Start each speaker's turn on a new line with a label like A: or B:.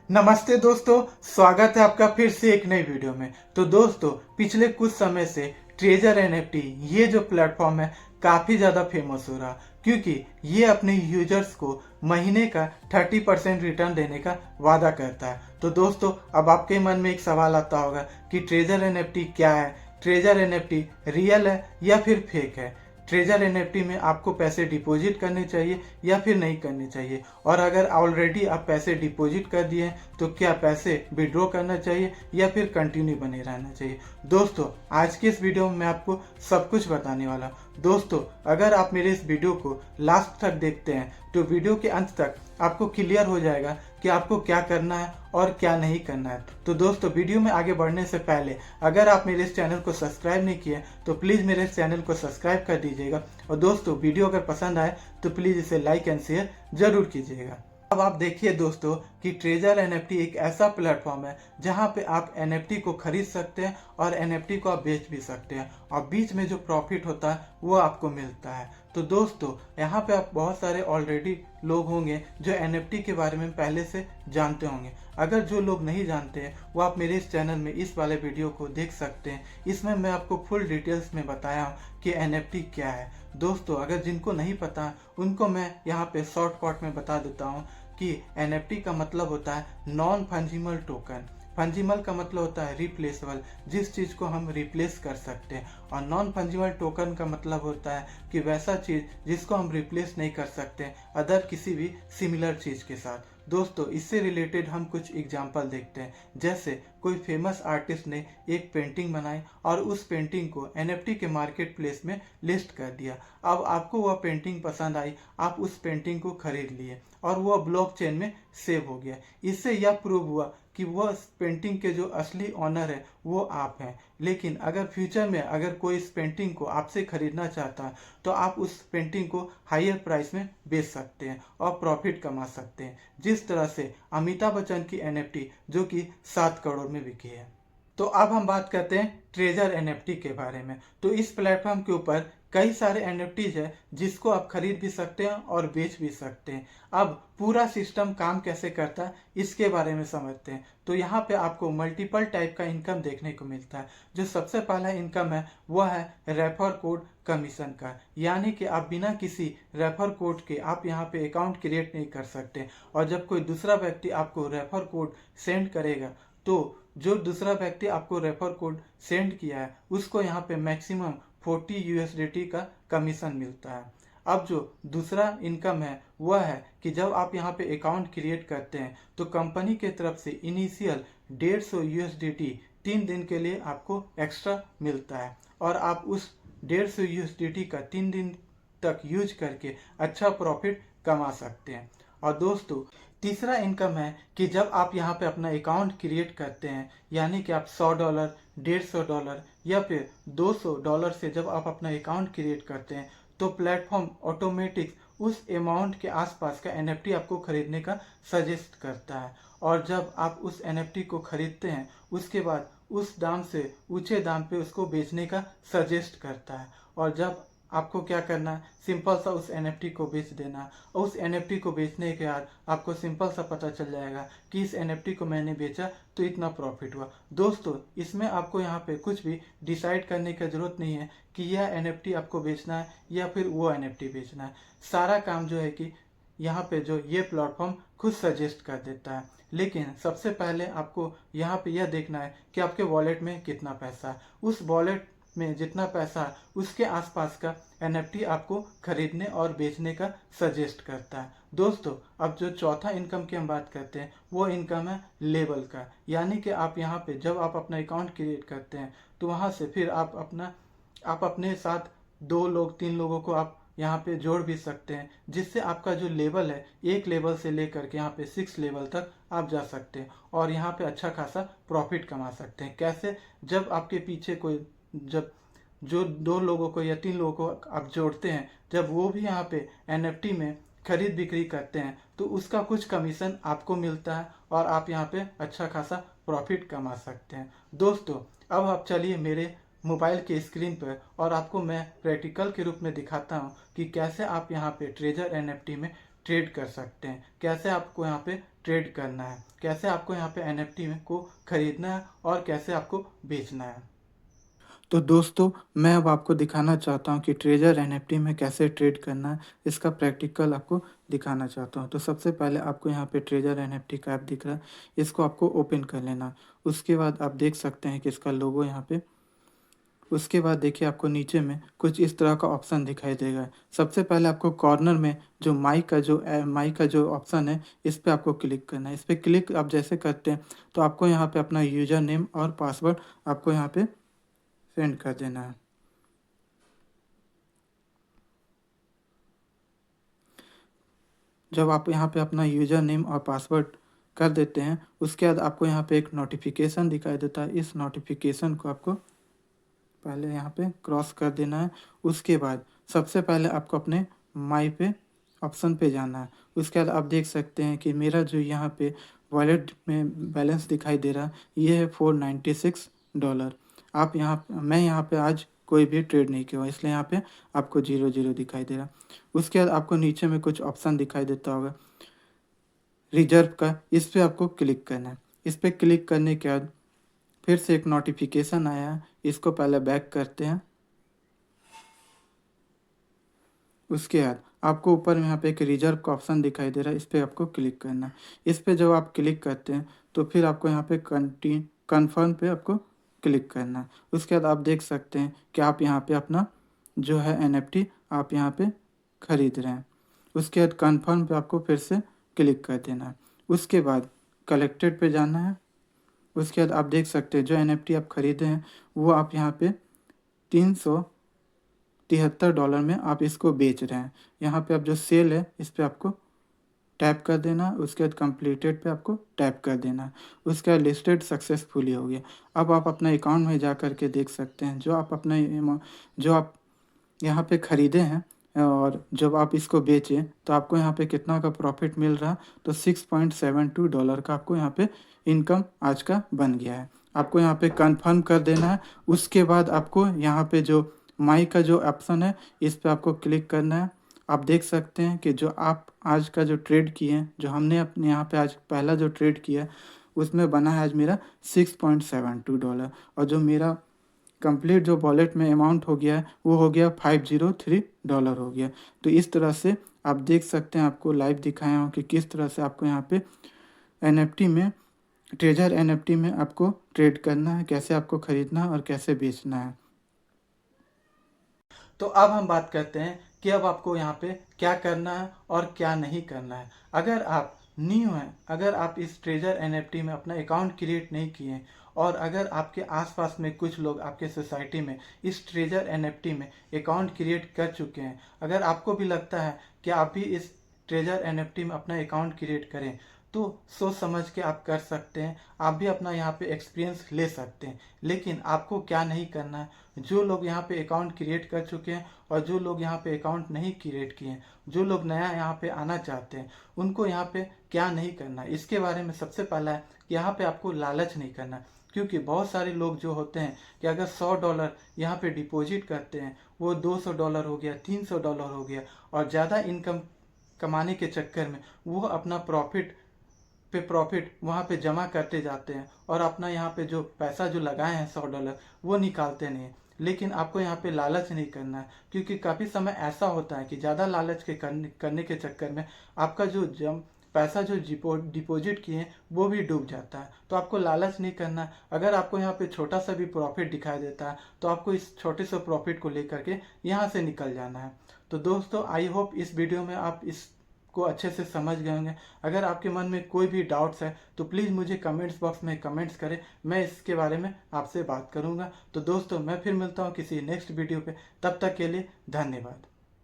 A: नमस्ते दोस्तों, स्वागत है आपका फिर से एक नई वीडियो में। तो दोस्तों, पिछले कुछ समय से ट्रेजर एनएफटी ये जो प्लेटफॉर्म है काफ़ी ज़्यादा फेमस हो रहा, क्योंकि ये अपने यूजर्स को महीने का 30% रिटर्न देने का वादा करता है। तो दोस्तों, अब आपके मन में एक सवाल आता होगा कि ट्रेजर एनएफटी क्या है, ट्रेजर एनएफटी रियल है या फिर फेक है, ट्रेजर एनएफटी में आपको पैसे डिपॉजिट करने चाहिए या फिर नहीं करने चाहिए, और अगर ऑलरेडी आप पैसे डिपॉजिट कर दिए हैं तो क्या पैसे विड्रॉ करना चाहिए या फिर कंटिन्यू बने रहना चाहिए। दोस्तों, आज के इस वीडियो में मैं आपको सब कुछ बताने वाला हूँ। दोस्तों, अगर आप मेरे इस वीडियो को लास्ट तक देखते हैं तो वीडियो के अंत तक आपको क्लियर हो जाएगा कि आपको क्या करना है और क्या नहीं करना है। तो दोस्तों, वीडियो में आगे बढ़ने से पहले अगर आप मेरे इस चैनल को सब्सक्राइब नहीं किए तो प्लीज़ मेरे इस चैनल को सब्सक्राइब कर दीजिएगा, और दोस्तों वीडियो अगर पसंद आए तो प्लीज़ इसे लाइक एंड शेयर जरूर कीजिएगा। अब आप देखिए दोस्तों कि ट्रेजर एनएफटी एक ऐसा प्लेटफॉर्म है जहां पे आप एनएफटी को खरीद सकते हैं और एनएफटी को आप बेच भी सकते हैं, और बीच में जो प्रॉफिट होता है वो आपको मिलता है। तो दोस्तों, यहाँ पे आप बहुत सारे ऑलरेडी लोग होंगे जो एनएफटी के बारे में पहले से जानते होंगे। अगर जो लोग नहीं जानते हैं वो आप मेरे इस चैनल में इस वाले वीडियो को देख सकते हैं। इसमें मैं आपको फुल डिटेल्स में बताया हूँ कि एनएफटी क्या है। दोस्तों, अगर जिनको नहीं पता उनको मैं यहाँ पे शॉर्टकट में बता देता हूँ कि एनएफटी का मतलब होता है नॉन फंजिबल टोकन। फंजिबल का मतलब होता है रिप्लेसेबल, जिस चीज़ को हम रिप्लेस कर सकते हैं, और नॉन फंजिबल टोकन का मतलब होता है कि वैसा चीज़ जिसको हम रिप्लेस नहीं कर सकते अदर किसी भी सिमिलर चीज़ के साथ। दोस्तों, इससे रिलेटेड हम कुछ एग्जांपल देखते हैं। जैसे कोई फेमस आर्टिस्ट ने एक पेंटिंग बनाई और उस पेंटिंग को एनएफटी के मार्केट प्लेस में लिस्ट कर दिया। अब आपको वह पेंटिंग पसंद आई, आप उस पेंटिंग को खरीद लिए और वह ब्लॉकचेन में सेव हो गया। इससे यह प्रूव हुआ कि वह पेंटिंग के जो असली ऑनर है वो आप हैं। लेकिन अगर फ्यूचर में अगर कोई इस पेंटिंग को आपसे खरीदना चाहता है तो आप उस पेंटिंग को हायर प्राइस में बेच सकते हैं और प्रॉफिट कमा सकते हैं, जिस तरह से अमिताभ बच्चन की एनएफटी जो कि 7 करोड़ में बिकी है। तो अब हम बात करते हैं ट्रेजर एनएफटी के बारे में। तो इस प्लेटफॉर्म के ऊपर कई सारे एनएफटीज है जिसको आप खरीद भी सकते हैं और बेच भी सकते हैं। अब पूरा सिस्टम काम कैसे करता है इसके बारे में समझते हैं। तो यहाँ पे आपको मल्टीपल टाइप का इनकम देखने को मिलता है। जो सबसे पहला इनकम है वह है रेफर कोड कमीशन का, यानी कि आप बिना किसी रेफर कोड के आप यहाँ पे अकाउंट क्रिएट नहीं कर सकते, और जब कोई दूसरा व्यक्ति आपको रेफर कोड सेंड करेगा तो जो दूसरा व्यक्ति आपको रेफर कोड सेंड किया है उसको यहाँ पे मैक्सिमम 40 यूएसडीटी का कमीशन मिलता है। अब जो दूसरा इनकम है वह है कि जब आप यहाँ पे अकाउंट क्रिएट करते हैं तो कंपनी के तरफ से इनिशियल 150 यूएसडीटी 3 दिन के लिए आपको एक्स्ट्रा मिलता है, और आप उस 150 यूएसडीटी का 3 दिन तक यूज करके अच्छा प्रॉफिट कमा सकते हैं। और दोस्तों, तीसरा इनकम है कि जब आप यहाँ पे अपना अकाउंट क्रिएट करते हैं, यानी कि आप $100, $150 या फिर $200 से जब आप अपना अकाउंट क्रिएट करते हैं तो प्लेटफॉर्म ऑटोमेटिक उस अमाउंट के आसपास का एनएफटी आपको खरीदने का सजेस्ट करता है, और जब आप उस एनएफटी को खरीदते हैं उसके बाद उस दाम से ऊंचे दाम पे उसको बेचने का सजेस्ट करता है। और जब आपको क्या करना है, सिंपल सा उस एनएफटी को बेच देना है, और उस एनएफटी को बेचने के बाद आपको सिंपल सा पता चल जाएगा कि इस एनएफटी को मैंने बेचा तो इतना प्रॉफिट हुआ। दोस्तों, इसमें आपको यहाँ पे कुछ भी डिसाइड करने की जरूरत नहीं है कि यह एनएफटी आपको बेचना है या फिर वो एनएफटी बेचना है। सारा काम जो है कि यहाँ पे जो ये प्लेटफॉर्म खुद सजेस्ट कर देता है। लेकिन सबसे पहले आपको यहाँ पे यह देखना है कि आपके वॉलेट में कितना पैसा है। उस वॉलेट में जितना पैसा है उसके आसपास का एनएफटी आपको खरीदने और बेचने का सजेस्ट करता है। दोस्तों, अब जो चौथा इनकम की हम बात करते हैं वो इनकम है लेबल का, यानी कि आप यहाँ पे जब आप अपना अकाउंट क्रिएट करते हैं तो वहाँ से फिर आप अपने साथ 2 लोग 3 लोगों को आप यहाँ पे जोड़ भी सकते हैं, जिससे आपका जो लेवल है एक लेवल से लेकर के यहाँ पे 6 लेवल तक आप जा सकते हैं और यहाँ पे अच्छा खासा प्रॉफिट कमा सकते हैं। कैसे? जब आपके पीछे कोई जब जो 2 लोगों को या 3 लोगों को आप जोड़ते हैं, जब वो भी यहाँ पे एनएफटी में खरीद बिक्री करते हैं तो उसका कुछ कमीशन आपको मिलता है और आप यहाँ पे अच्छा खासा प्रॉफिट कमा सकते हैं। दोस्तों, अब आप चलिए मेरे मोबाइल के स्क्रीन पर और आपको मैं प्रैक्टिकल के रूप में दिखाता हूँ कि कैसे आप यहाँ पे ट्रेजर एनएफटी में ट्रेड कर सकते हैं, कैसे आपको यहाँ पे ट्रेड करना है, कैसे आपको यहाँ पे एनएफटी में को खरीदना है और कैसे आपको बेचना है। तो दोस्तों मैं अब आपको दिखाना चाहता हूँ कि ट्रेजर एनएफटी में कैसे ट्रेड करना है, इसका प्रैक्टिकल आपको दिखाना चाहता हूँ। तो सबसे पहले आपको यहाँ पे ट्रेजर एनएफटी का ऐप दिख रहा है, इसको आपको ओपन कर लेना। उसके बाद आप देख सकते हैं कि इसका लोगो यहाँ पे, उसके बाद देखिए आपको नीचे में कुछ इस तरह का ऑप्शन दिखाई देगा। सबसे पहले आपको कॉर्नर में जो माइक का जो ऑप्शन है, इस पर आपको क्लिक करना है। इस पर क्लिक आप जैसे करते हैं तो आपको यहाँ पे अपना यूजर नेम और पासवर्ड आपको यहाँ पे सेंड कर देना है। जब आप यहाँ पे अपना यूजर नेम और पासवर्ड कर देते हैं, उसके बाद आपको यहाँ पे एक नोटिफिकेशन दिखाई देता है। इस नोटिफिकेशन को आपको पहले यहाँ पे क्रॉस कर देना है। उसके बाद सबसे पहले आपको अपने माई पे ऑप्शन पे जाना है। उसके बाद आप देख सकते हैं कि मेरा जो यहाँ पे वॉलेट में बैलेंस दिखाई दे रहा है, ये है $496। मैं यहाँ पे आज कोई भी ट्रेड नहीं किया, इसलिए यहाँ पे आपको 0 दिखाई दे रहा। उसके बाद आपको नीचे में कुछ ऑप्शन दिखाई देता होगा रिजर्व का, इस पर आपको क्लिक करना है। इस पर क्लिक करने के बाद फिर से एक नोटिफिकेशन आया है, इसको पहले बैक करते हैं। उसके बाद आपको ऊपर में यहाँ पे एक रिजर्व का ऑप्शन दिखाई दे रहा है, इस पर आपको क्लिक करना है। इस पर जब आप क्लिक करते हैं तो फिर आपको यहाँ पे कन्फर्म पे आपको क्लिक करना है। उसके बाद आप देख सकते हैं कि आप यहाँ पे अपना जो है एनएफटी आप यहाँ पे खरीद रहे हैं। उसके बाद कन्फर्म पे आपको फिर से क्लिक कर देना है। उसके बाद कलेक्टेड पे जाना है। उसके बाद आप देख सकते हैं जो एनएफटी आप खरीदे हैं वो आप यहाँ पे $373 में आप इसको बेच रहे हैं। यहाँ पे आप जो सेल है इस पर आपको टैप कर देना। उसके बाद कंप्लीटेड पे आपको टैप कर देना। उसके बाद लिस्टेड सक्सेसफुली हो गया। अब आप अपना अकाउंट में जा कर के देख सकते हैं जो आप यहाँ पे ख़रीदे हैं और जब आप इसको बेचें तो आपको यहाँ पे कितना का प्रॉफिट मिल रहा है, तो $6.72 का आपको यहाँ पे इनकम आज का बन गया है। आपको यहाँ पे कंफर्म कर देना है। उसके बाद आपको यहाँ पे जो माई का जो ऑप्शन है इस पर आपको क्लिक करना है। आप देख सकते हैं कि जो आप आज का जो ट्रेड किए हैं, जो हमने अपने यहाँ पे आज पहला जो ट्रेड किया है उसमें बना है आज मेरा $6.72, और जो मेरा कंप्लीट जो वॉलेट में अमाउंट हो गया है वो हो गया $503 हो गया। तो इस तरह से आप देख सकते हैं, आपको लाइव दिखाया हूँ कि किस तरह से आपको यहाँ पे एनएफटी में ट्रेजर एनएफटी में आपको ट्रेड करना है, कैसे आपको खरीदना है और कैसे बेचना है। तो अब हम बात करते हैं कि अब आपको यहाँ पे क्या करना है और क्या नहीं करना है। अगर आप न्यू हैं, अगर आप इस ट्रेजर एनएफटी में अपना अकाउंट क्रिएट नहीं किए और अगर आपके आसपास में कुछ लोग आपके सोसाइटी में इस ट्रेजर एनएफटी में अकाउंट क्रिएट कर चुके हैं, अगर आपको भी लगता है कि आप भी इस ट्रेजर एनएफटी में अपना अकाउंट क्रिएट करें, तो सोच समझ के आप कर सकते हैं, आप भी अपना यहाँ पे एक्सपीरियंस ले सकते हैं। लेकिन आपको क्या नहीं करना है, जो लोग यहाँ पे अकाउंट क्रिएट कर चुके हैं और जो लोग यहाँ पे अकाउंट नहीं क्रिएट किए हैं, जो लोग नया यहाँ पे आना चाहते हैं, उनको यहाँ पे क्या नहीं करना है, इसके बारे में सबसे पहला है कि यहाँ पे आपको लालच नहीं करना। क्योंकि बहुत सारे लोग जो होते हैं कि अगर $100 यहाँ पे डिपॉजिट करते हैं, वो $200 हो गया, $300 हो गया, और ज़्यादा इनकम कमाने के चक्कर में वो अपना प्रॉफिट वहाँ पे जमा करते जाते हैं और अपना यहाँ पे जो पैसा जो लगाए हैं $100 वो निकालते नहीं हैं। लेकिन आपको यहाँ पे लालच नहीं करना है, क्योंकि काफ़ी समय ऐसा होता है कि ज़्यादा लालच के करने के चक्कर में आपका जो पैसा जो डिपॉजिट किए हैं वो भी डूब जाता है। तो आपको लालच नहीं करना है। अगर आपको यहाँ पे छोटा सा भी प्रॉफिट दिखाई देता है तो आपको इस छोटे से प्रॉफिट को लेकर के यहाँ से निकल जाना है। तो दोस्तों आई होप इस वीडियो में आप इस को अच्छे से समझ गए होंगे। अगर आपके मन में कोई भी डाउट्स है तो प्लीज़ मुझे कमेंट्स बॉक्स में कमेंट्स करें, मैं इसके बारे में आपसे बात करूंगा। तो दोस्तों मैं फिर मिलता हूं किसी नेक्स्ट वीडियो पे, तब तक के लिए धन्यवाद।